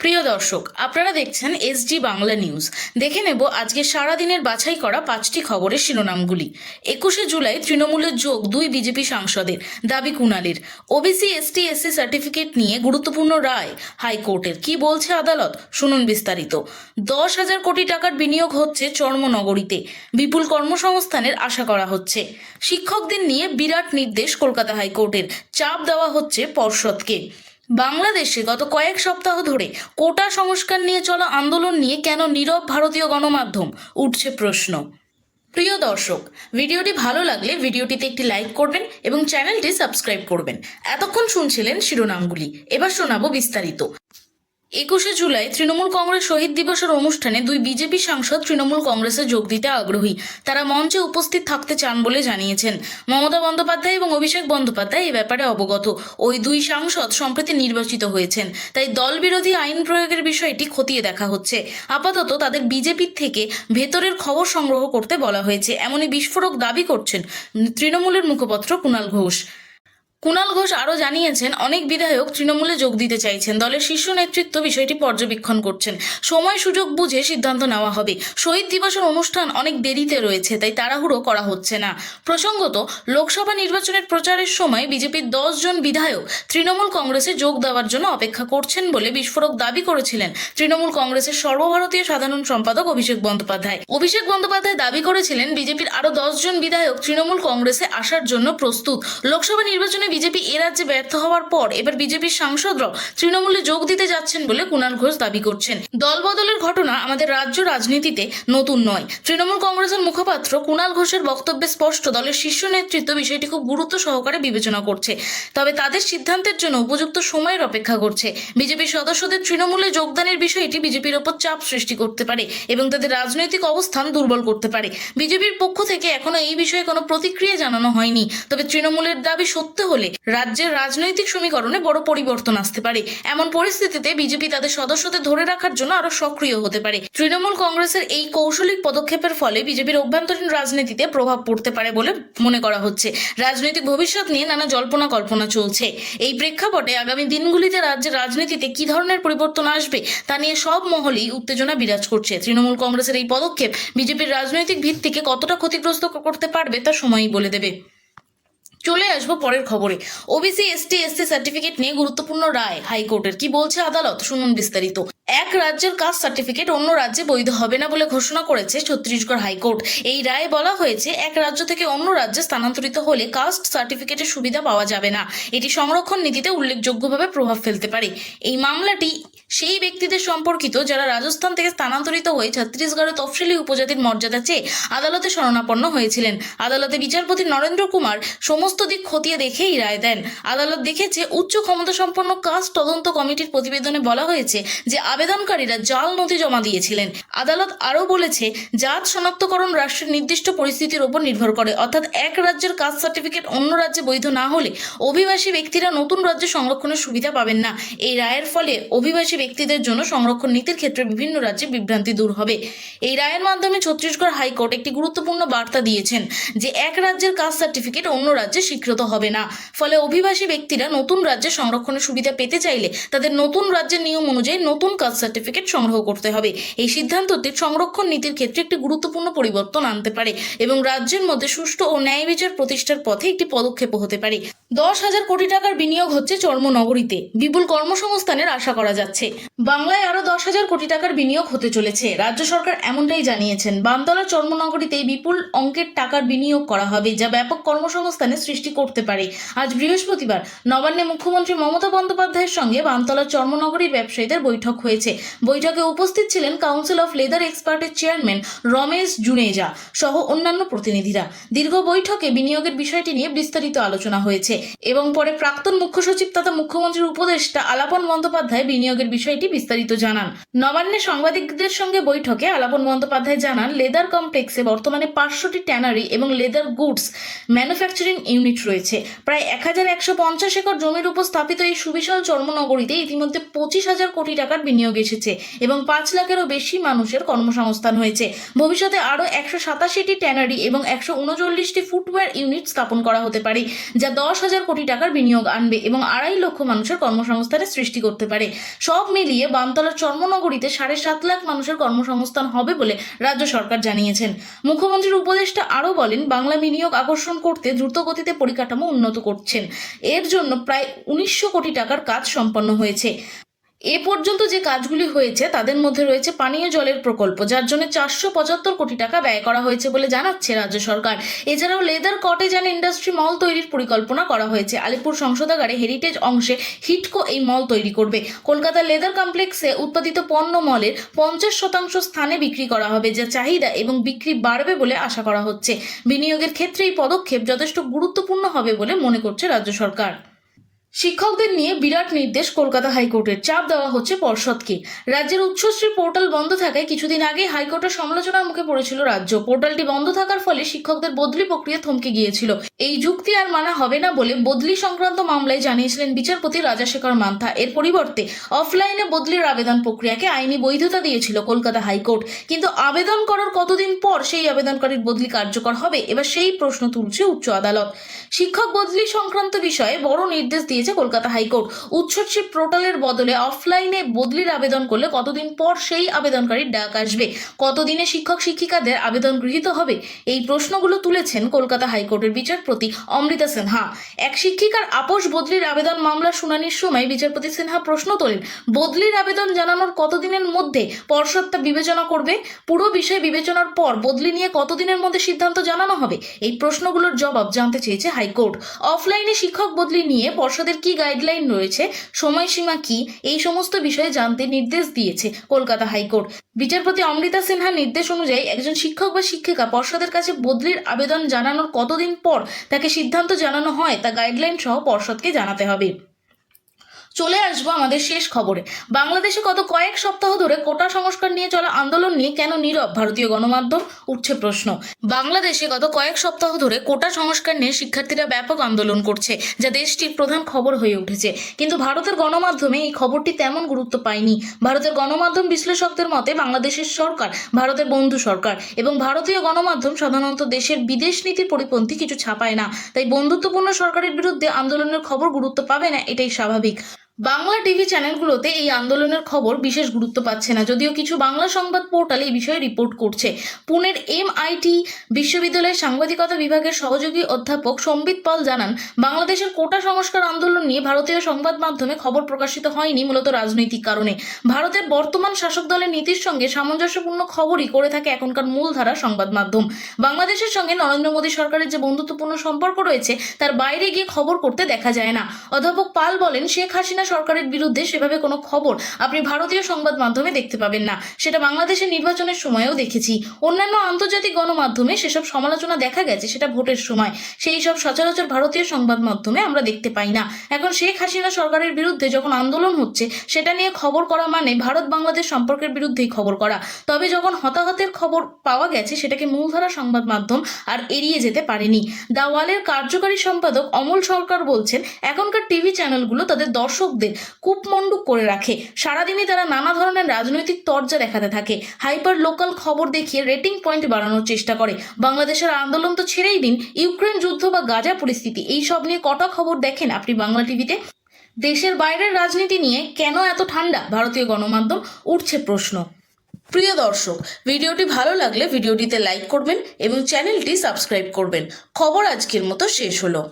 প্রিয় দর্শক, আপনারা দেখছেন এসজি বাংলা নিউজ। দেখে নেব আজকে সারাদিনের বাছাই করা 5টি খবরের শিরোনামগুলি। 21শে জুলাই তৃণমূলের যোগ 2 বিজেপি সাংসদের, দাবি কুণালের। ওবিসি এসটি এসসি সার্টিফিকেট নিয়ে গুরুত্বপূর্ণ রায় হাইকোর্টের, কি বলছে আদালত, শুনুন বিস্তারিত। 10,000 কোটি টাকার বিনিয়োগ হচ্ছে চর্মনগরীতে, বিপুল কর্মসংস্থানের আশা করা হচ্ছে। শিক্ষকদের নিয়ে বিরাট নির্দেশ কলকাতা হাইকোর্টের, চাপ দেওয়া হচ্ছে পর্ষদকে। বাংলাদেশে গত কয়েক সপ্তাহ ধরে কোটা সংস্কার নিয়ে চলা আন্দোলন নিয়ে কেন নীরব ভারতীয় গণমাধ্যম, উঠছে প্রশ্ন। প্রিয় দর্শক, ভিডিওটি ভালো লাগলে ভিডিওটিতে একটি লাইক করবেন এবং চ্যানেলটি সাবস্ক্রাইব করবেন। এতক্ষণ শুনছিলেন শিরোনামগুলি, এবার শোনাবো বিস্তারিত। 21শে জুলাই তৃণমূল কংগ্রেস শহীদ দিবসের অনুষ্ঠানে 2 বিজেপি সাংসদ তৃণমূল কংগ্রেসে যোগ দিতে আগ্রহী। তারা মঞ্চে উপস্থিত থাকতে চান বলে জানিয়েছেন। মমতা বন্দ্যোপাধ্যায় এবং অভিষেক বন্দ্যোপাধ্যায় এই ব্যাপারে অবগত। ওই 2 সাংসদ সম্প্রতি নির্বাচিত হয়েছেন, তাই দল বিরোধী আইন প্রয়োগের বিষয়টি খতিয়ে দেখা হচ্ছে। আপাতত তাদের বিজেপির থেকে ভেতরের খবর সংগ্রহ করতে বলা হয়েছে, এমনই বিস্ফোরক দাবি করছেন তৃণমূলের মুখপাত্র কুণাল ঘোষ। কুণাল ঘোষ আরও জানিয়েছেন, অনেক বিধায়ক তৃণমূলে যোগ দিতে চাইছেন। দলের শীর্ষ নেতৃত্ব বিষয়টি পর্যবেক্ষণ করছেন। সময় সুযোগ বুঝে সিদ্ধান্ত নেওয়া হবে। শহীদ দিবসের অনুষ্ঠান অনেক দেরিতে রয়েছে, তাই তাড়াহুড়ো করা হচ্ছে না। প্রসঙ্গত, লোকসভা নির্বাচনের প্রচারের সময় বিজেপির 10 জন বিধায়ক তৃণমূল কংগ্রেসে যোগ দেওয়ার জন্য অপেক্ষা করছেন বলে বিস্ফোরক দাবি করেছিলেন তৃণমূল কংগ্রেসের সর্বভারতীয় সাধারণ সম্পাদক অভিষেক বন্দ্যোপাধ্যায়। অভিষেক বন্দ্যোপাধ্যায় দাবি করেছিলেন, বিজেপির আরও 10 জন বিধায়ক তৃণমূল কংগ্রেসে আসার জন্য প্রস্তুত। লোকসভা নির্বাচনে বিজেপি এ রাজ্যে ব্যর্থ হওয়ার পর এবার বিজেপির সাংসদরাও তৃণমূলে যোগ দিতে যাচ্ছেন বলে কুণাল ঘোষ দাবি করছেন। দল বদলের ঘটনা আমাদের রাজ্য রাজনীতিতে নতুন নয়। তৃণমূল কংগ্রেসের মুখপাত্র কুণাল ঘোষের বক্তব্যে স্পষ্ট, দলের শীর্ষ নেতৃত্ব বিষয়টি খুব গুরুত্ব সহকারে বিবেচনা করছে, তবে তাদের সিদ্ধান্তের জন্য উপযুক্ত সময়ের অপেক্ষা করছে। বিজেপির সদস্যদের তৃণমূলে যোগদানের বিষয়টি বিজেপির ওপর চাপ সৃষ্টি করতে পারে এবং তাদের রাজনৈতিক অবস্থান দুর্বল করতে পারে। বিজেপির পক্ষ থেকে এখনো এই বিষয়ে কোনো প্রতিক্রিয়া জানানো হয়নি, তবে তৃণমূলের দাবি সত্য হলে রাজ্যের রাজনৈতিক সমীকরণে বড় পরিবর্তন আসতে পারে। এমন পরিস্থিতিতে বিজেপি তাদের সদস্যদের ধরে রাখার জন্য আরো সক্রিয় হতে পারে। তৃণমূল কংগ্রেসের এই কৌশলিক পদক্ষেপের ফলে বিজেপির অভ্যন্তরীণ রাজনীতিতে প্রভাব পড়তে পারে বলে মনে করা হচ্ছে। রাজনৈতিক ভবিষ্যৎ নিয়ে নানা জল্পনা কল্পনা চলছে। এই প্রেক্ষাপটে আগামী দিনগুলিতে রাজ্যের রাজনীতিতে কি ধরনের পরিবর্তন আসবে তা নিয়ে সব মহলেই উত্তেজনা বিরাজ করছে। তৃণমূল কংগ্রেসের এই পদক্ষেপ বিজেপির রাজনৈতিক ভিত্তিকে কতটা ক্ষতিগ্রস্ত করতে পারবে তা সময়ই বলে দেবে। চলে আসবো পরের খবরে। ওবিসি এসটি এসসি সার্টিফিকেট নিয়ে গুরুত্বপূর্ণ রায় হাইকোর্টের, কি বলছে আদালত, শুনুন বিস্তারিত। এক রাজ্যের কাস্ট সার্টিফিকেট অন্য রাজ্যে বৈধ হবে না বলে ঘোষণা করেছে ছত্তিশগড় হাইকোর্ট। এই রায়ে বলা হয়েছে, এক রাজ্য থেকে অন্য রাজ্যে স্থানান্তরিত হলে কাস্ট সার্টিফিকেটের সুবিধা পাওয়া যাবে না। এটি সংরক্ষণ নীতিতে উল্লেখযোগ্যভাবে প্রভাব ফেলতে পারে। এই মামলাটি সেই ব্যক্তিদের সম্পর্কিত যারা রাজস্থান থেকে স্থানান্তরিত হয়ে ছত্তিশগড়ের তফসিলি উপজাতির মর্যাদা চেয়ে আদালতে শরণাপন্ন হয়েছিলেন। আদালতে বিচারপতি নরেন্দ্র কুমার সমস্ত দিক খতিয়ে দেখে এই রায় দেন। আদালত দেখেছে, উচ্চ ক্ষমতা সম্পন্ন কাস্ট তদন্ত কমিটির প্রতিবেদনে বলা হয়েছে যে আবেদনকারীরা জাল নথি জমা দিয়েছিলেন। আদালত আরও বলেছে, জাত শনাক্তকরণ রাষ্ট্রের নির্দিষ্ট পরিস্থিতির উপর নির্ভর করে, অর্থাৎ এক রাজ্যের কাস্ট সার্টিফিকেট অন্য রাজ্যে বৈধ না হলে অভিবাসী ব্যক্তিরা নতুন রাজ্যে সংরক্ষণের সুবিধা পাবেন না। এই রায়ের ফলে অভিবাসী ব্যক্তিদের জন্য সংরক্ষণ নীতির ক্ষেত্রে বিভিন্ন রাজ্যে বিভ্রান্তি দূর হবে। এই রায়ের মাধ্যমে ছত্তিশগড় হাইকোর্ট একটি গুরুত্বপূর্ণ বার্তা দিয়েছেন যে এক রাজ্যের কাস্ট সার্টিফিকেট অন্য রাজ্যে স্বীকৃত হবে না। ফলে অভিবাসী ব্যক্তিরা নতুন রাজ্যে সংরক্ষণের সুবিধা পেতে চাইলে তাদের নতুন রাজ্যের নিয়ম অনুযায়ী নতুন কাস্ট সার্টিফিকেট সংগ্রহ করতে হবে। এই সিদ্ধান্তটি সংরক্ষণ নীতির ক্ষেত্রে একটি গুরুত্বপূর্ণ পরিবর্তন আনতে পারে এবং রাজ্যের মধ্যে সুষ্ঠু ও ন্যায় বিচার প্রতিষ্ঠার পথে একটি পদক্ষেপ হতে পারে। 10,000 কোটি টাকার বিনিয়োগ হচ্ছে চর্মনগরীতে, বিপুল কর্মসংস্থানের আশা করা যাচ্ছে। বাংলায় আরো 10,000 কোটি টাকার বিনিয়োগ হতে চলেছে, রাজ্য সরকার এমনটাই জানিয়েছেন। বানতলার চর্মনগরীতে বিপুল অঙ্কের টাকার বিনিয়োগ করা হবে, যা ব্যাপক কর্মসংস্থানের সৃষ্টি করতে পারে। আজ বৃহস্পতিবার নবান্নে মুখ্যমন্ত্রী মমতা বন্দ্যোপাধ্যায়ের সঙ্গে বানতলার চর্মনগরীর ব্যবসায়ীদের বৈঠক হয়েছে। বৈঠকে উপস্থিত ছিলেন কাউন্সিল অফ লেদার এক্সপার্টের চেয়ারম্যান রমেশ জুনেজা সহ অন্যান্য প্রতিনিধিরা। দীর্ঘ বৈঠকে বিনিয়োগের বিষয়টি নিয়ে বিস্তারিত আলোচনা হয়েছে এবং পরে প্রাক্তন মুখ্য সচিব তথা মুখ্যমন্ত্রীর উপদেষ্টা আলাপন বন্দ্যোপাধ্যায় বিনিয়োগের বিষয়টি বিস্তারিত জানান। নবান্নে সাংবাদিকদের সঙ্গে বৈঠকে আলাপন বন্দ্যোপাধ্যায় জানান, লেদার কমপ্লেক্সে বর্তমানে 500টি ট্যানারি এবং লেদার গুডস ম্যানুফ্যাকচারিং ইউনিট রয়েছে। প্রায় 1,150 একর জমির উপর স্থাপিত এই সুবিশাল চর্মনগরীতে ইতিমধ্যে 25,000 কোটি টাকার বিনিয়োগ এসেছে এবং 5 লাখেরও বেশি মানুষের কর্মসংস্থান হয়েছে। ভবিষ্যতে আরও 187টি ট্যানারি এবং 139টি ফুটওয়্যার ইউনিট স্থাপন করা হতে পারে, যা 10,000 কোটি টাকার বিনিয়োগ আনবে এবং 2.5 লক্ষ মানুষের কর্মসংস্থানের সৃষ্টি করতে পারে। সব সব মিলিয়ে বানতলার চর্মনগরীতে 7.5 লাখ মানুষের কর্মসংস্থান হবে বলে রাজ্য সরকার জানিয়েছেন। মুখ্যমন্ত্রীর উপদেষ্টা আরও বলেন, বাংলা বিনিয়োগ আকর্ষণ করতে দ্রুত গতিতে পরিকাঠামো উন্নত করছেন। এর জন্য প্রায় 1900 কোটি টাকার কাজ সম্পন্ন হয়েছে। এ পর্যন্ত যে কাজগুলি হয়েছে তাদের মধ্যে রয়েছে পানীয় জলের প্রকল্প, যার জন্য 475 কোটি টাকা ব্যয় করা হয়েছে বলে জানাচ্ছে রাজ্য সরকার। এছাড়াও লেদার কটেজ অ্যান্ড ইন্ডাস্ট্রি মল তৈরির পরিকল্পনা করা হয়েছে। আলিপুর সংসদাগারে হেরিটেজ অংশে হিটকো এই মল তৈরি করবে। কলকাতা লেদার কমপ্লেক্সে উৎপাদিত পণ্য মলের 50% স্থানে বিক্রি করা হবে, যা চাহিদা এবং বিক্রি বাড়বে বলে আশা করা হচ্ছে। বিনিয়োগের ক্ষেত্রে এই পদক্ষেপ যথেষ্ট গুরুত্বপূর্ণ হবে বলে মনে করছে রাজ্য সরকার। শিক্ষকদের নিয়ে বিরাট নির্দেশ কলকাতা হাইকোর্টের, চাপ দেওয়া হচ্ছে পর্ষদকে। রাজ্যের উচ্চশ্রী পোর্টাল বন্ধ থাকায় কিছুদিন আগে হাইকোর্টের সমালোচনার মুখে পড়েছিল রাজ্য। পোর্টালটি বন্ধ থাকার ফলে শিক্ষকদের বদলি প্রক্রিয়া থমকে গিয়েছিল। এই যুক্তি আর মানা হবে না বলে বদলি সংক্রান্ত মামলায় জানিয়েছিলেন বিচারপতি রাজাশেখর মান্থা। এর পরিবর্তে অফলাইনে বদলির আবেদন প্রক্রিয়াকে আইনি বৈধতা দিয়েছিল কলকাতা হাইকোর্ট। কিন্তু আবেদন করার কতদিন পর সেই আবেদনকারীর বদলি কার্যকর হবে, এবার সেই প্রশ্ন তুলছে উচ্চ আদালত। শিক্ষক বদলি সংক্রান্ত বিষয়ে বড় নির্দেশ দিয়েছে কলকাতা হাইকোর্ট। উচ্চশ্রী পোর্টালের বদলে অফলাইনে বদলির আবেদন করলে কতদিন পর সেই আবেদনকারীর ডাক আসবে, কতদিনে শিক্ষক শিক্ষিকাদের আবেদন গৃহীত হবে, এই প্রশ্নগুলো তুলেছেন কলকাতা হাইকোর্টের বিচারপতি অমৃতা সিনহা। এক শিক্ষিকার আপোষ বদলির আবেদন মামলার শুনানির সময় বিচারপতি সিনহা প্রশ্ন তোলেন, বদলির আবেদন জানানোর কতদিনের মধ্যে পর্ষদ তা বিবেচনা করবে, পুরো বিষয় বিবেচনার পর বদলি নিয়ে কতদিনের মধ্যে সিদ্ধান্ত জানানো হবে, এই প্রশ্নগুলোর জবাব জানতে চেয়েছে হাইকোর্ট। অফলাইনে শিক্ষক বদলি নিয়ে পর্ষদের কি গাইডলাইন রয়েছে, সময়সীমা কি, এই সমস্ত বিষয়ে জানতে নির্দেশ দিয়েছে কলকাতা হাইকোর্ট। বিচারপতি অমৃতা সিনহার নির্দেশ অনুযায়ী একজন শিক্ষক বা শিক্ষিকা পর্ষদের কাছে বদলির আবেদন জানানোর কতদিন পর তাকে সিদ্ধান্ত জানানো হয় তা গাইডলাইন সহ পর্ষদকে জানাতে হবে। চলে আসবো আমাদের শেষ খবরে। বাংলাদেশে গত কয়েক সপ্তাহ ধরে কোটা সংস্কার নিয়ে চলা আন্দোলন নিয়ে কেন নীরব ভারতীয় গণমাধ্যম, উঠছে প্রশ্ন। বাংলাদেশে গত কয়েক সপ্তাহ ধরে কোটা সংস্কার নিয়ে শিক্ষার্থীরা ব্যাপক আন্দোলন করছে, যা দেশটির প্রধান খবর হয়ে উঠেছে। কিন্তু ভারতের গণমাধ্যমে এই খবরটি তেমন গুরুত্ব পায়নি। ভারতের গণমাধ্যম বিশ্লেষকদের মতে বাংলাদেশের সরকার ভারতের বন্ধু সরকার এবং ভারতীয় গণমাধ্যম সাধারণত দেশের বিদেশ নীতির পরিপন্থী কিছু ছাপায় না। তাই বন্ধুত্বপূর্ণ সরকারের বিরুদ্ধে আন্দোলনের খবর গুরুত্ব পাবে না, এটাই স্বাভাবিক। বাংলা টিভি চ্যানেলগুলোতে এই আন্দোলনের খবর বিশেষ গুরুত্ব পাচ্ছে না, যদিও কিছু বাংলা সংবাদ পোর্টাল এই বিষয়ে রিপোর্ট করছে। পুনের MIT বিশ্ববিদ্যালয়ের সাংবাদিকতা বিভাগের সহযোগী অধ্যাপক সম্বিত পাল জানান, বাংলাদেশের কোটা সংস্কার আন্দোলন নিয়ে ভারতীয় সংবাদ মাধ্যমে খবর প্রকাশিত হয়নি মূলত রাজনৈতিক কারণে। ভারতের বর্তমান শাসক দলের নীতির সঙ্গে সামঞ্জস্যপূর্ণ খবরই করে থাকে এখনকার মূলধারা সংবাদ মাধ্যম। বাংলাদেশের সঙ্গে নরেন্দ্র মোদী সরকারের যে বন্ধুত্বপূর্ণ সম্পর্ক রয়েছে তার বাইরে গিয়ে খবর করতে দেখা যায় না। অধ্যাপক পাল বলেন, শেখ হাসিনা সরকারের বিরুদ্ধে সেভাবে কোনো খবর আপনি ভারতীয় সংবাদ মাধ্যমে দেখতে পাবেন না। সেটা বাংলাদেশের নির্বাচনের সময়েও দেখেছি। অন্যান্য আন্তর্জাতিক গণমাধ্যমে সেসব সমালোচনা দেখা গেছে, সেটা ভোটের সময়। সেই সব সচরাচর ভারতীয় সংবাদ মাধ্যমে আমরা দেখতে পাই না। এখন শেখ হাসিনা সরকারের বিরুদ্ধে যখন আন্দোলন হচ্ছে, সেটা নিয়ে খবর করা মানে ভারত বাংলাদেশ সম্পর্কের বিরুদ্ধেই খবর করা। তবে যখন হতাহতের খবর পাওয়া গেছে, সেটাকে মূলধারা সংবাদ মাধ্যম আর এড়িয়ে যেতে পারেনি। দ্য ওয়ালের কার্যকারী সম্পাদক অমল সরকার বলছেন, এখনকার টিভি চ্যানেলগুলো তাদের দর্শকদের কূপমণ্ডুক করে রাখে। সারাদিনই তারা নানা ধরনের রাজনৈতিক তরজা দেখাতে থাকে, হাইপার লোকাল খবর দেখিয়ে রেটিং পয়েন্ট বাড়ানোর চেষ্টা করে। বাংলাদেশের আন্দোলন তো ছেড়েই দিন, ইউক্রেন যুদ্ধ বা গাজা পরিস্থিতি, এই সব নিয়ে কটা খবর দেখেন আপনি বাংলা টিভিতে? দেশের বাইরের রাজনীতি নিয়ে কেন এত ঠান্ডা ভারতীয় গণমাধ্যম, উঠছে প্রশ্ন। প্রিয় দর্শক, ভিডিওটি ভালো লাগলে ভিডিওটিতে লাইক করবেন এবং চ্যানেলটি সাবস্ক্রাইব করবেন। খবর আজকের মতো শেষ হলো।